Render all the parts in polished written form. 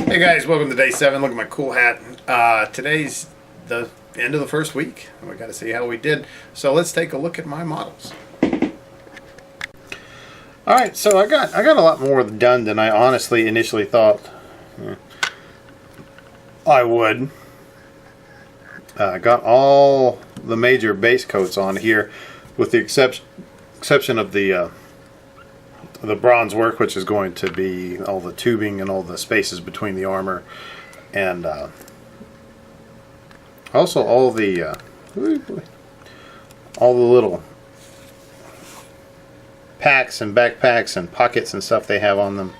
Hey guys, welcome to day 7. Look at my cool hat. Today's the end of the first week. We got to see how we did. So let's take a look at my models. All right, so I got a lot more done than I honestly initially thought I would. Got all the major base coats on here, with the exception of the bronze work, which is going to be all the tubing and all the spaces between the armor, and also all the little packs and backpacks and pockets and stuff they have on them,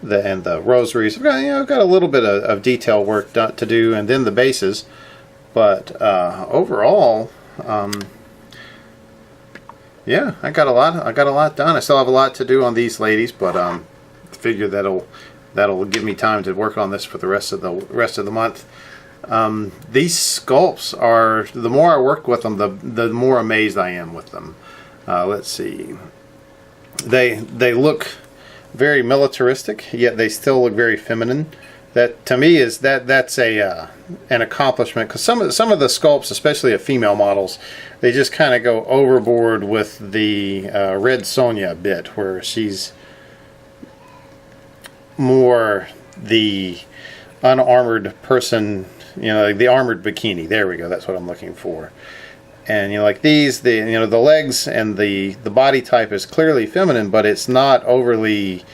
and the rosaries. I've got a little bit of detail work to do, and then the bases. But overall, yeah, I got a lot done. I still have a lot to do on these ladies, but figure that'll give me time to work on this for the rest of the month. These sculpts are, the more I work with them, the more amazed I am with them. Let's see. They look very militaristic, yet they still look very feminine. That to me is that's an accomplishment, because some of the sculpts, especially of female models, they just kind of go overboard with the Red Sonja bit, where she's more the unarmored person, like the armored bikini. There we go. That's what I'm looking for. And like these, the legs and the body type is clearly feminine, but it's not overly,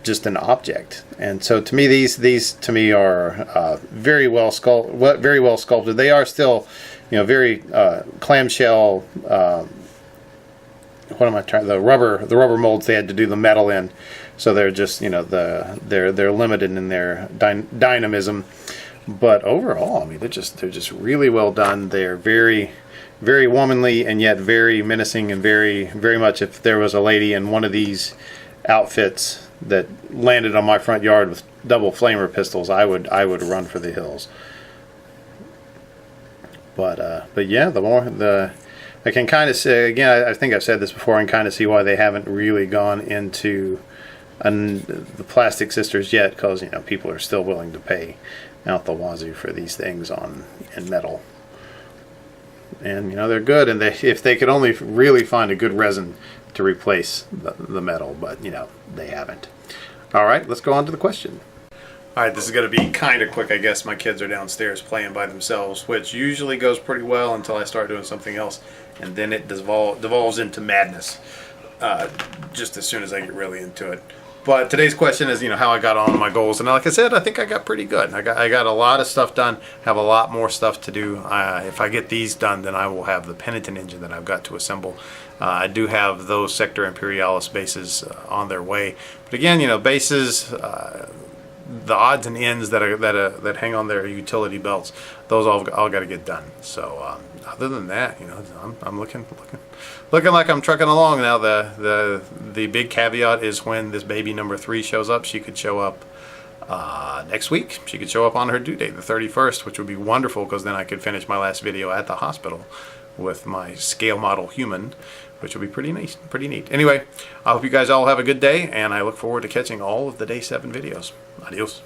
just an object. And so to me, these to me are very well sculpted. They are still, very clamshell. What am I trying? The rubber molds they had to do the metal in, so they're just they're limited in their dynamism. But overall, I mean, they're just really well done. They're very, very womanly, and yet very menacing, and very, very much, if there was a lady in one of these outfits that landed on my front yard with double flamer pistols, I would run for the hills. But yeah, I can kind of say, again, I think I've said this before, and kind of see why they haven't really gone into the Plastic Sisters yet, because people are still willing to pay out the wazoo for these things in metal. And they're good, and if they could only really find a good resin to replace the metal, but they haven't. All right, let's go on to the question. All right, this is going to be kind of quick, I guess. My kids are downstairs playing by themselves, which usually goes pretty well until I start doing something else, and then it devolves into madness just as soon as I get really into it. But today's question is, how I got on my goals, and like I said, I think I got pretty good. I got a lot of stuff done. Have a lot more stuff to do. If I get these done, then I will have the Penitent engine that I've got to assemble. I do have those Sector Imperialis bases on their way, but again, bases, the odds and ends that hang on their utility belts, those all got to get done. So other than that, I'm looking like I'm trucking along now. The big caveat is when this baby number 3 shows up. She could show up next week. She could show up on her due date, the 31st, which would be wonderful, because then I could finish my last video at the hospital with my scale model human, which will be pretty neat. Anyway, I hope you guys all have a good day, and I look forward to catching all of the day 7 videos. Adios.